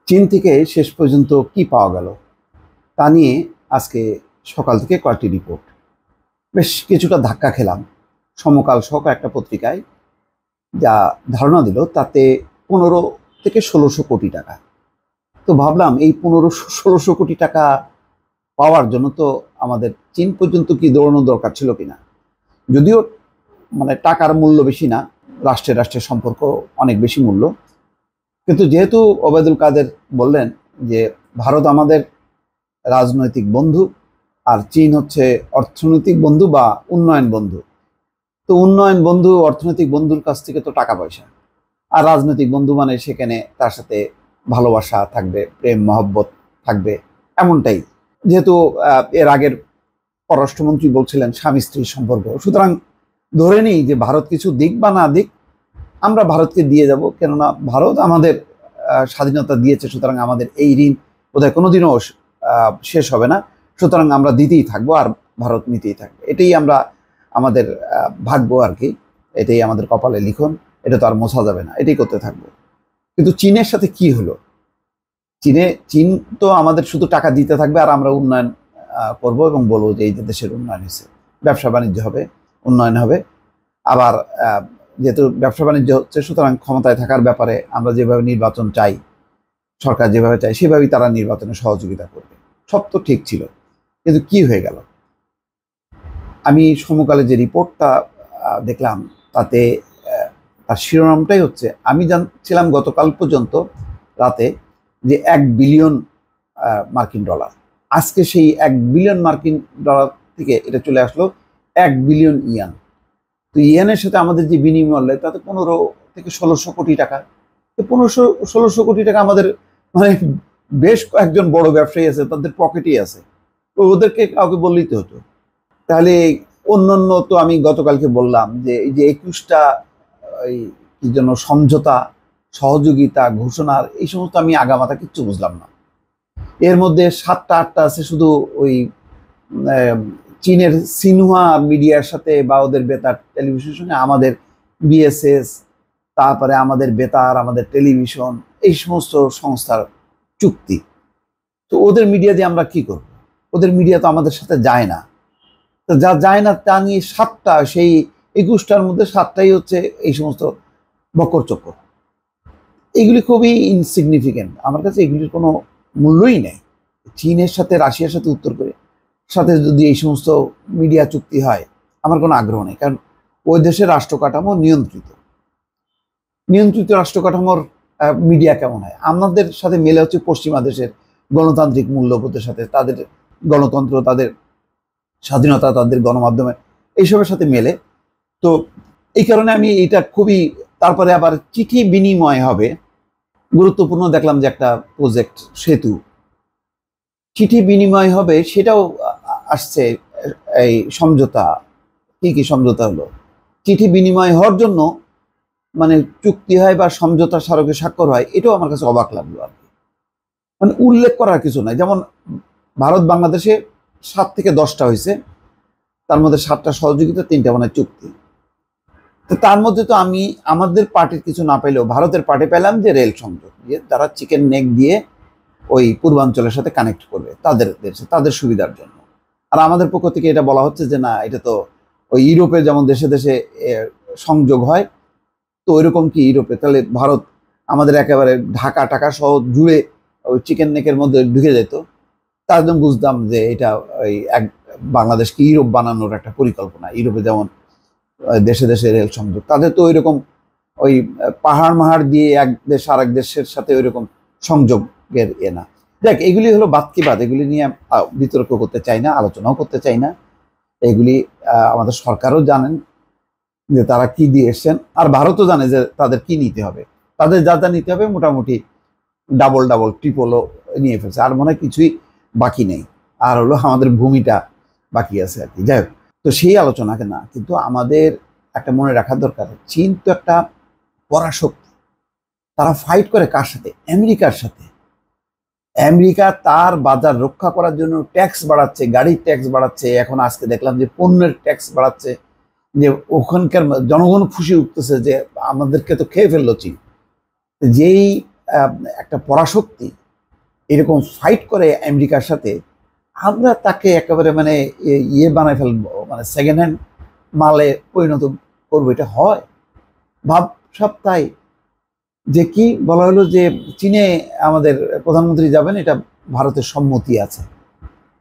চীন থেকে শেষ পর্যন্ত কি পাওয়া গেল তা নিয়ে আজকে সকাল থেকে কয়েকটি রিপোর্ট। বেশ কিছুটা ধাক্কা খেলাম। সমকাল সহ একটা পত্রিকায় যা ধারণা দিল তাতে 15 থেকে 1600 কোটি টাকা। তো ভাবলাম এই 1500-1600 কোটি টাকা পাওয়ার জন্য তো আমাদের চীন পর্যন্ত কি দৌড়ানো দরকার ছিল কিনা। যদিও টাকার মূল্য বেশি না, রাষ্ট্রের রাষ্ট্রের সম্পর্ক অনেক বেশি মূল্য। কিন্তু যেহেতু ওবায়দুল কাদের বললেন যে ভারত আমাদের রাজনৈতিক বন্ধু আর চীন হচ্ছে অর্থনৈতিক বন্ধু বা উন্নয়ন বন্ধু, তো উন্নয়ন বন্ধু অর্থনৈতিক বন্ধুর কাছ থেকে তো টাকা পয়সা, আর রাজনৈতিক বন্ধু মানে সেখানে তার সাথে ভালোবাসা থাকবে, প্রেম মহব্বত থাকবে, এমনটাই। যেহেতু এর আগের পররাষ্ট্রমন্ত্রী বলছিলেন স্বামী স্ত্রীর সম্পর্ক, সুতরাং ধরে নিই যে ভারত কিছু দিক বা না দিক আমরা ভারতকে দিয়ে যাব, কেননা ভারত আমাদের স্বাধীনতা দিয়েছে, সুতরাং আমাদের এই ঋণ বোধহয় কোনোদিনও শেষ হবে না, সুতরাং আমরা দিতেই থাকবো আর ভারত নিতেই থাকবে। এটাই আমরা আমাদের ভাগ্য আর কি, এটাই আমাদের কপালে লিখন, এটা তো আর মোছা যাবে না, এটাই করতে থাকবো। কিন্তু চীনের সাথে কি হলো? চীন তো আমাদের শুধু টাকা দিতে থাকবে আর আমরা উন্নয়ন করব এবং বলবো যে এই যে দেশের উন্নয়ন হয়েছে, ব্যবসা বাণিজ্য হবে, উন্নয়ন হবে। আবার যেহেতু ব্যবসা বাণিজ্য হচ্ছে, সুতরাং ক্ষমতায় থাকার ব্যাপারে আমরা যেভাবে নির্বাচন চাই, সরকার যেভাবে চাই সেভাবেই তারা নির্বাচনে সহযোগিতা করবে। সব তো ঠিক ছিল, কিন্তু কি হয়ে গেল? আমি সমকালে যে রিপোর্টটা দেখলাম তাতে তার শিরোনামটাই হচ্ছে, আমি জানছিলাম গতকাল পর্যন্ত রাতে যে 1 বিলিয়ন মার্কিন ডলার, আজকে সেই 1 বিলিয়ন মার্কিন ডলার থেকে এটা চলে আসলো 1 বিলিয়ন ইয়ান। তো ইয়ানের সাথে আমাদের যে বিনিময় মূল্য তাতে 15 থেকে 1600 কোটি টাকা। তো 1500-1600 কোটি টাকা আমাদের বেশ কয়েকজন বড় ব্যবসায়ী আছে, তাদের পকেটেই আছে, তো ওদেরকে কাউকে বললেই তো হতো। তাহলে অন্যান্য তো আমি গতকালকে বললাম যে এই যে 21টা কি যেন সমঝোতা, সহযোগিতা, ঘোষণার, এই সমস্ত আমি আগামাথা কিচ্ছু বুঝলাম না। এর মধ্যে 7টা-8টা আছে শুধু ওই চীনের সিনহুয়া মিডিয়ার সাথে বা ওদের বেতার টেলিভিশনের সঙ্গে আমাদের বিএসএস, তারপরে আমাদের বেতার, আমাদের টেলিভিশন, এই সমস্ত সংস্থার চুক্তি। তো ওদের মিডিয়া দিয়ে আমরা কি করব? ওদের মিডিয়া তো আমাদের সাথে যায় না। তো যা যায় না তা নিয়ে 7টা, সেই 21টার মধ্যে 7টাই হচ্ছে এই সমস্ত বকর চক্কর। এগুলি খুবই ইনসিগনিফিকেন্ট, আমার কাছে এগুলির কোনো মূল্যই নেই। চীনের সাথে, রাশিয়ার সাথে, উত্তর কোরিয়ার সাথে যদি এই সমস্ত মিডিয়া চুক্তি হয়, আমার কোনো আগ্রহ নেই, কারণ ওই দেশের রাষ্ট্র কাঠামো নিয়ন্ত্রিত রাষ্ট্র কাঠামোর মিডিয়া কেমন হয়? আমাদের সাথে মেলে হচ্ছে পশ্চিমা দেশের গণতান্ত্রিক মূল্যবোধের সাথে, তাদের গণতন্ত্র, তাদের স্বাধীনতা, তাদের গণমাধ্যমে, এইসবের সাথে মেলে। তো এই কারণে আমি এটা খুবই, তারপরে আবার চিঠি বিনিময় হবে, গুরুত্বপূর্ণ দেখলাম যে একটা প্রজেক্ট সেতু, চিঠি বিনিময় হবে, সেটাও আসছে। এই সমঝোতা, কি সমঝোতা হলো? চিঠি বিনিময় হওয়ার জন্য চুক্তি হয় বা সমঝোতা স্মারকে স্বাক্ষর হয়, এটাও আমার কাছে অবাক লাগলো আর কি। উল্লেখ করার কিছু নাই। যেমন ভারত বাংলাদেশে 7 থেকে 10টা হয়েছে, তার মধ্যে 7টা সহযোগিতা, 3টা চুক্তি। তো তার মধ্যে তো আমি আমাদের পার্টির কিছু না পেলেও ভারতের পার্টি পেলাম যে রেল সংযোগ, যে তারা চিকেন নেক দিয়ে ওই পূর্বাঞ্চলের সাথে কানেক্ট করবে তাদের সুবিধার জন্য। আর আমাদের পক্ষ থেকে এটা বলা হচ্ছে যে না, এটা তো ওই ইউরোপে যেমন দেশে দেশে সংযোগ হয়, তো ওইরকম কি ইউরোপে? তাহলে ভারত আমাদের একেবারে ঢাকা টাকা সহ জুড়ে ওই চিকেন নেকের মধ্যে ঢুকে যেত। তার জন্য বুঝতাম যে এটা ওই বাংলাদেশকে ইউরোপ বানানোর একটা পরিকল্পনা। ইউরোপে যেমন দেশে দেশে রেল সংযোগ, তাদের তো ওইরকম ওই পাহাড় মাহাড় দিয়ে এক দেশ আর এক দেশের সাথে ওইরকম সংযোগের না। দেখ, এগুলি হলো বাদ কি বাদ, এগুলি নিয়ে বিতর্ক করতে চাই না, আলোচনাও করতে চাই না। এগুলি আমাদের সরকারও জানেন যে তারা কি দিয়ে এসছেন, আর ভারতও জানে যে তাদের কি নিতে হবে। তাদের যা যা নিতে হবে মোটামুটি ডাবল ট্রিপলও নিয়ে ফেলছে, আর মনে হয় কিছুই বাকি নেই, আর হলো আমাদের ভূমিটা বাকি আছে আর কি। যাই হোক, তো সেই আলোচনাকে না, কিন্তু আমাদের একটা মনে রাখার দরকার, চীন তো একটা পরাশক্তি। তারা ফাইট করে কার সাথে? আমেরিকার সাথে। আমেরিকা তার বাজার রক্ষা করার জন্য ট্যাক্স বাড়াচ্ছে, গাড়ির ট্যাক্স বাড়াচ্ছে, এখন আজকে দেখলাম যে পণ্যের ট্যাক্স বাড়াচ্ছে, যে ওখানকার জনগণ খুশি উঠতেছে যে আমাদেরকে তো খেয়ে ফেললো চীন। যেই একটা পরাশক্তি এরকম ফাইট করে আমেরিকার সাথে, আমরা তাকে একেবারে মানে ইয়ে বানায় ফেলবো, মানে সেকেন্ড হ্যান্ড মালে পরিণত করবো, এটা হয়? ভাব সব তাই। যে কি বলা হলো যে চীনে আমাদের প্রধানমন্ত্রী যাবেন, এটা ভারতের সম্মতি আছে।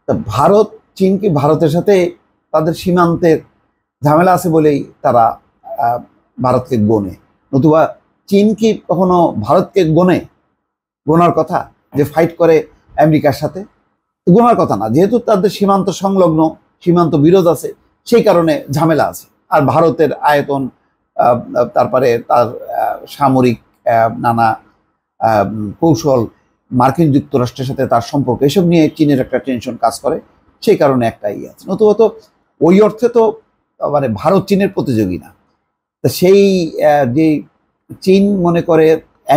তা ভারত, চীন কি ভারতের সাথে তাদের সীমান্তের ঝামেলা আছে বলেই তারা ভারতকে গোনে, নতুবা চীন কি কখনো ভারতকে গোনার কথা যে ফাইট করে আমেরিকার সাথে? গোনার কথা না, যেহেতু তাদের সীমান্ত সংলগ্ন, সীমান্ত বিরোধ আছে, সেই কারণে ঝামেলা আছে। আর ভারতের আয়তন, তারপরে তার সামরিক নানা কৌশল, মার্কিন যুক্তরাষ্ট্রের সাথে তার সম্পর্ক, এসব নিয়ে চীনের একটা টেনশন কাজ করে, সেই কারণে একটা ইয়ে আছে। নতুবা তো ওই অর্থে তো মানে ভারত চীনের প্রতিযোগী না। তা সেই যে চীন মনে করে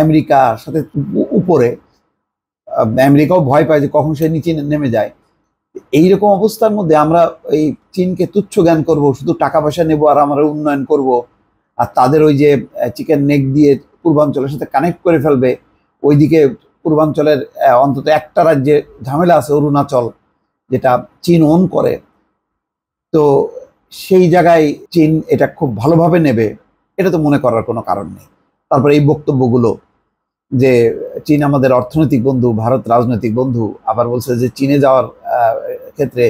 আমেরিকার সাথে উপরে, আমেরিকাও ভয় পায় যে কখন সে নিচে নেমে যায়। এইরকম অবস্থার মধ্যে আমরা এই চীনকে তুচ্ছ জ্ঞান করব, শুধু টাকা পয়সা নেব আর আমরা উন্নয়ন করব, আর তাদের ওই যে চিকেন নেক দিয়ে পূর্বাঞ্চলের সাথে কানেক্ট করে ফেলবে। ওইদিকে পূর্বাঞ্চলের অন্তত একটা রাজ্যে ঝামেলা আছে, অরুণাচল, যেটা চীন ওন করে। তো সেই জায়গায় চীন এটা খুব ভালোভাবে নেবে, এটা তো মনে করার কোনো কারণ নেই। তারপরে এই বক্তব্যগুলো যে চীন আমাদের অর্থনৈতিক বন্ধু, ভারত রাজনৈতিক বন্ধু, আবার বলছে যে চীনে যাওয়ার ক্ষেত্রে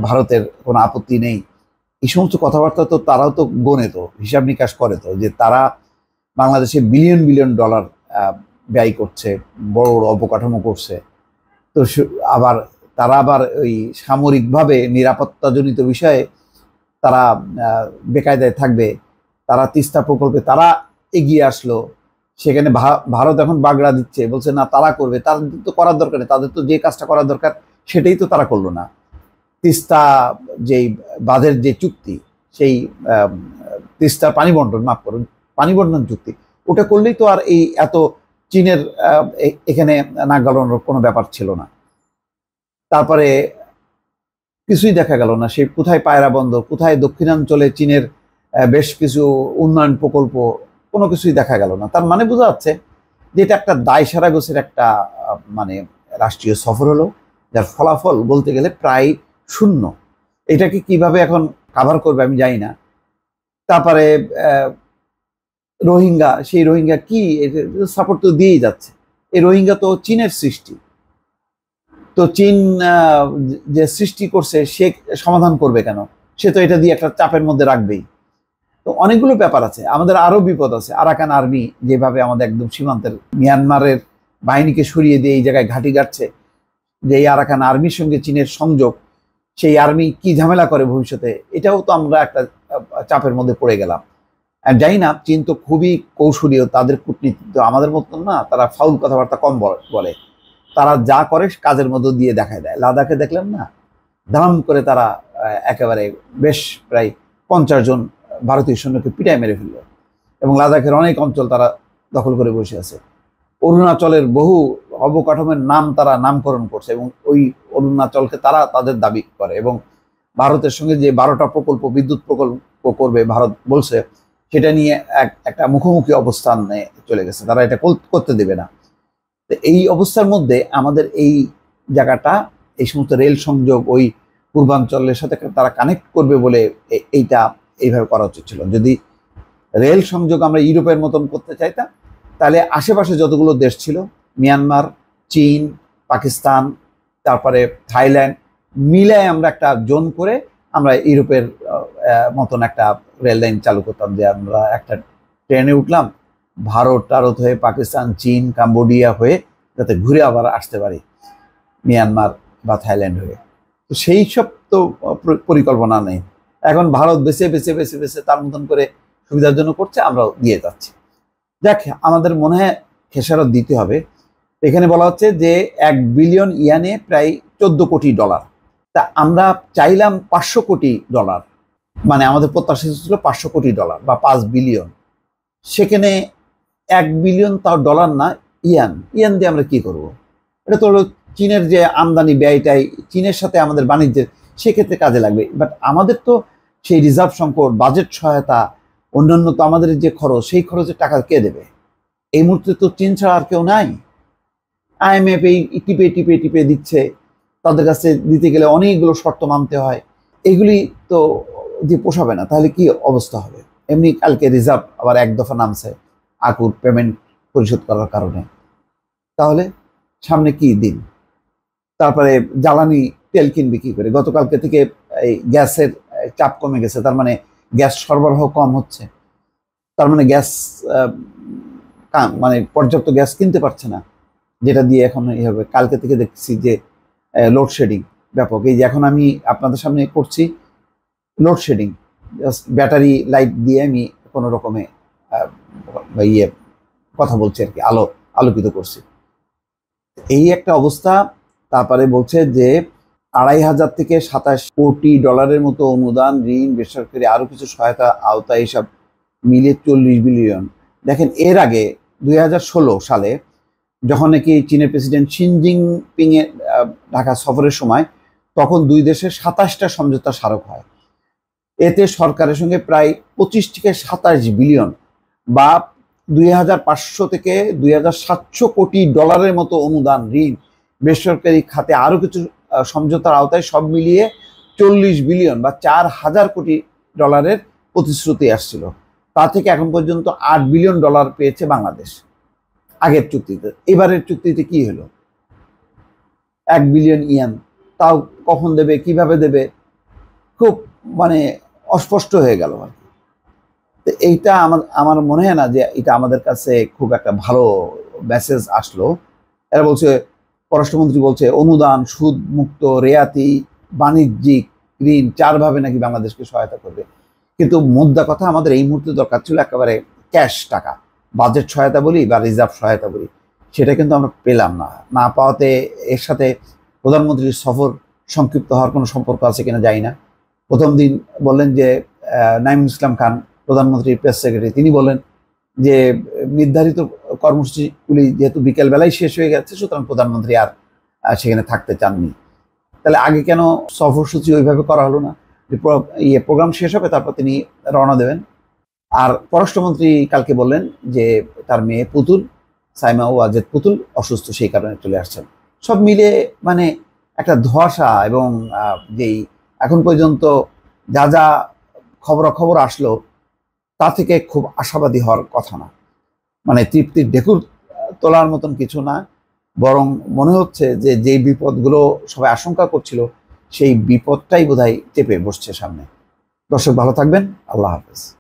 ভারতের কোনো আপত্তি নেই। এই সমস্ত কথাবার্তা তো তারাও তো গোনে, তো হিসাব নিকাশ করে, তো যে তারা বাংলাদেশে বিলিয়ন বিলিয়ন ডলার ব্যয় করছে, বড় বড় অবকাঠামো করছে। তো তারা আবার ওই সামরিকভাবে নিরাপত্তাজনিত বিষয়ে তারা বেকায়দায় থাকবে। তারা তিস্তা প্রকল্পে তারা এগিয়ে আসলো, সেখানে ভারত এখন বাগড়া দিচ্ছে, বলছে না তারা করবে। তাদের তো করার দরকার নেই, তাদের তো যে কাজটা করার দরকার সেটাই তো তারা করলো না। তিস্তা যেই বাঁধের যে চুক্তি, সেই তিস্তার পানি বন্টন, মাফ করুন, পানি বন্টন চুক্তি, ওটা করলেই তো আর এই এত চীনের এখানে নাক গলানোর কোনো ব্যাপার ছিল না। তারপরে কিছুই দেখা গেল না, সে কোথায় পায়রা বন্দর, কোথায় দক্ষিণাঞ্চলে চীনের বেশ কিছু উন্নয়ন প্রকল্প, কোনো কিছুই দেখা গেল না। তার মানে বোঝা যাচ্ছে যে এটা একটা দায়সারা গোছের একটা মানে রাষ্ট্রীয় সফর হলো, যার ফলাফল বলতে গেলে প্রায় শূন্য। এটাকে কিভাবে এখন কাভার করবে আমি জানি না। তারপরে রোহিঙ্গা, সেই রোহিঙ্গা কি সাপোর্ট তো দিয়েই যাচ্ছে। এই রোহিঙ্গা তো চীনের সৃষ্টি, তো চীন যে সৃষ্টি করছে সে সমাধান করবে কেন? সে তো এটা দিয়ে একটা চাপের মধ্যে রাখবেই। তো অনেকগুলো ব্যাপার আছে, আমাদের আরো বিপদ আছে। আরাকান আর্মি যেভাবে আমাদের একদম সীমান্তের মিয়ানমারের বাহিনীকে সরিয়ে দিয়ে এই জায়গায় ঘাঁটি গাড়ছে, যে এই আরাকান আর্মির সঙ্গে চীনের সংযোগ, সেই আর্মি কি ঝামেলা করে ভবিষ্যতে, এটাও তো আমরা একটা চাপের মধ্যে পড়ে গেলাম। আর জানি না, চীন তো খুবই কৌশলীয়, তাদের কূটনীতি তো আমাদের মতন না, তারা ফাউল কথাবার্তা কম বলে। তারা যা করে কাজের মধ্যে দিয়ে দেখায় দেয়। লাদাখে দেখলাম না, ধাম করে তারা একেবারে বেশ প্রায় 50 জন ভারতীয় সৈন্যকে পিটায় মেরে ফেললো, এবং লাদাখের অনেক অঞ্চল তারা দখল করে বসে আছে। অরুণাচলের বহু অবকাঠামোর নাম তারা নামকরণ করছে, এবং ওই অরুণাচলকে তারা তাদের দাবি করে। এবং ভারতের সঙ্গে যে 12টা প্রকল্প, বিদ্যুৎ প্রকল্প করবে ভারত বলছে, সেটা নিয়ে একটা মুখোমুখি অবস্থান চলে গেছে, তারা এটা করতে দেবে না। তো এই অবস্থার মধ্যে আমাদের এই জায়গাটা, এই সমস্ত রেল সংযোগ ওই পূর্বাঞ্চলের সাথে তারা কানেক্ট করবে বলে এইটা এইভাবে করা উচিত ছিল। যদি রেল সংযোগ আমরা ইউরোপের মতন করতে চাইতাম, তাহলে আশেপাশে যতগুলো দেশ ছিল, মিয়ানমার, চীন, পাকিস্তান, তারপরে থাইল্যান্ড, মিলায় আমরা একটা জোন করে আমরা ইউরোপের মতন একটা রেল লাইন চালু করতাম, যে আমরা একটা ট্রেনে উঠলাম, ভারত হয়ে পাকিস্তান, চীন, কাম্বোডিয়া হয়ে যাতে ঘুরে আবার আসতে পারি মিয়ানমার বা থাইল্যান্ড হয়ে। তো সেই সব তো পরিকল্পনা নেই। এখন ভারত বেছে বেছে বেছে বেছে তার মতন করে সুবিধার জন্য করছে, আমরাও দিয়ে যাচ্ছি। দেখ, আমাদের মনে হয় খেসারত দিতে হবে। এখানে বলা হচ্ছে যে 1 বিলিয়ন ইয়ানে প্রায় 14 কোটি ডলার। তা আমরা চাইলাম 500 কোটি ডলার, মানে আমাদের প্রত্যাশা ছিল 500 কোটি ডলার বা 5 বিলিয়ন। সেখানে 1 বিলিয়ন তাও ডলার না, ইয়ান দিয়ে আমরা কি করব? এটা তো চীনের যে আমদানি ব্যয়টাই, চীনের সাথে আমাদের বাণিজ্যের, সেক্ষেত্রে কাজে লাগবে। বাট আমাদের তো সেই রিজার্ভ সংকট, বাজেট সহায়তা, অন্যান্য তো আমাদের যে খরচ, সেই খরচের টাকা কে দেবে? এই মুহূর্তে তো চীন ছাড়া আর কেউ নাই। IMF এই টিপে টিপে টিপে দিচ্ছে, তাদের কাছে দিতে গেলে অনেকগুলো শর্ত মানতে হয়, এগুলি তো যে পোষাবে না, তাহলে কি অবস্থা হবে? এমনি কালকে রিজার্ভ আবার এক দফা নামছে আকুর পেমেন্ট পরিশোধ করার কারণে। তাহলে সামনে কি দিন? তারপরে জ্বালানি তেল কিনবে কি করে? গতকালকে থেকে এই গ্যাসের চাপ কমে গেছে, তার মানে গ্যাস সরবরাহ কম হচ্ছে, তার মানে গ্যাস মানে পর্যাপ্ত গ্যাস কিনতে পারছে না, যেটা দিয়ে এখন হবে। কালকে থেকে দেখছি যে লোডশেডিং ব্যাপক। এই যে এখন আমি আপনাদের সামনে করছি লোডশেডিং, জাস্ট ব্যাটারি লাইট দিয়ে আমি কোনো রকমে ইয়ে কথা বলছি আর কি, আলোকিত করছি, এই একটা অবস্থা। তারপরে বলছে যে ২,৫০০ থেকে ২৭ কোটি ডলারের মতো অনুদান, ঋণ, বেসরকারি আরো কিছু সহায়তা আওতায়, এসব মিলে ৪০ বিলিয়ন। দেখেন, এর আগে ২০১৬ সালে যখন নাকি চীনের প্রেসিডেন্ট শি জিনপিং এর ঢাকা সফরের সময়, তখন দুই দেশের ২৭টা সমঝোতা স্মারক হয়। এতে সরকারের সঙ্গে প্রায় ২৫ থেকে ২৭ বিলিয়ন বা ২৫০০ থেকে ২৭০০ কোটি ডলারের মতো অনুদান, ঋণ, বেসরকারি খাতে আরো কিছু সমঝোতার আওতায়, সব মিলিয়ে ৪০ বিলিয়ন বা ৪,০০০ কোটি ডলারের প্রতিশ্রুতি আসছিল। তা থেকে এখন পর্যন্ত ৮ বিলিয়ন ডলার পেয়েছে বাংলাদেশ আগের চুক্তিতে। এবারের চুক্তিতে কি হলো? ১ বিলিয়ন ইয়ান, তাও কখন দেবে, কিভাবে দেবে, খুব মানে অস্পষ্ট হয়ে গেল আর কি। তো এইটা আমার মনে হয় না যে এটা আমাদের কাছে খুব একটা ভালো মেসেজ আসলো। এরা বলছে, পররাষ্ট্রমন্ত্রী বলছে অনুদান, সুদ মুক্ত, রেয়াতি, বাণিজ্যিক ঋণ ৪ ভাবে নাকি বাংলাদেশকে সহায়তা করবে। কিন্তু মুদ্রা কথা, আমাদের এই মুহূর্তে দরকার ছিল একেবারে ক্যাশ টাকা, বাজেট সহায়তা বলি বা রিজার্ভ সহায়তা বলি, সেটা কিন্তু আমরা পেলাম না। না পাওয়াতে এর সাথে প্রধানমন্ত্রীর সফর সংক্ষিপ্ত হওয়ার কোনো সম্পর্ক আছে কিনা জানি না। প্রথম দিন বললেন যে নাঈমুল ইসলাম খান, প্রধানমন্ত্রীর প্রেস সেক্রেটারি, তিনি বলেন যে নির্ধারিত কর্মসূচিগুলি যেহেতু বিকেলবেলায় শেষ হয়ে গেছে, সুতরাং প্রধানমন্ত্রী আর সেখানে থাকতে চাননি। তাহলে আগে কেন সফরসূচি ওইভাবে করা হলো না? প্রোগ্রাম শেষ হবে, তারপর তিনি রওনা দেবেন। আর পররাষ্ট্রমন্ত্রী কালকে বললেন যে তার মেয়ে পুতুল, সাইমা ওয়াজেদ পুতুল অসুস্থ, সেই কারণে চলে আসছেন। সব মিলে মানে একটা ধোঁয়াশা, এবং যেই এখন পর্যন্ত যা যা খবরাখবর আসলো তা থেকে খুব আশাবাদী হওয়ার কথা না। মানে তৃপ্তির ঢেকুর তোলার মতন কিছু না, বরং মনে হচ্ছে যে যেই বিপদগুলো সবাই আশঙ্কা করছিল, সেই বিপদটাই বোধহয় চেপে বসছে সামনে। দর্শক, ভালো থাকবেন। আল্লাহ হাফেজ।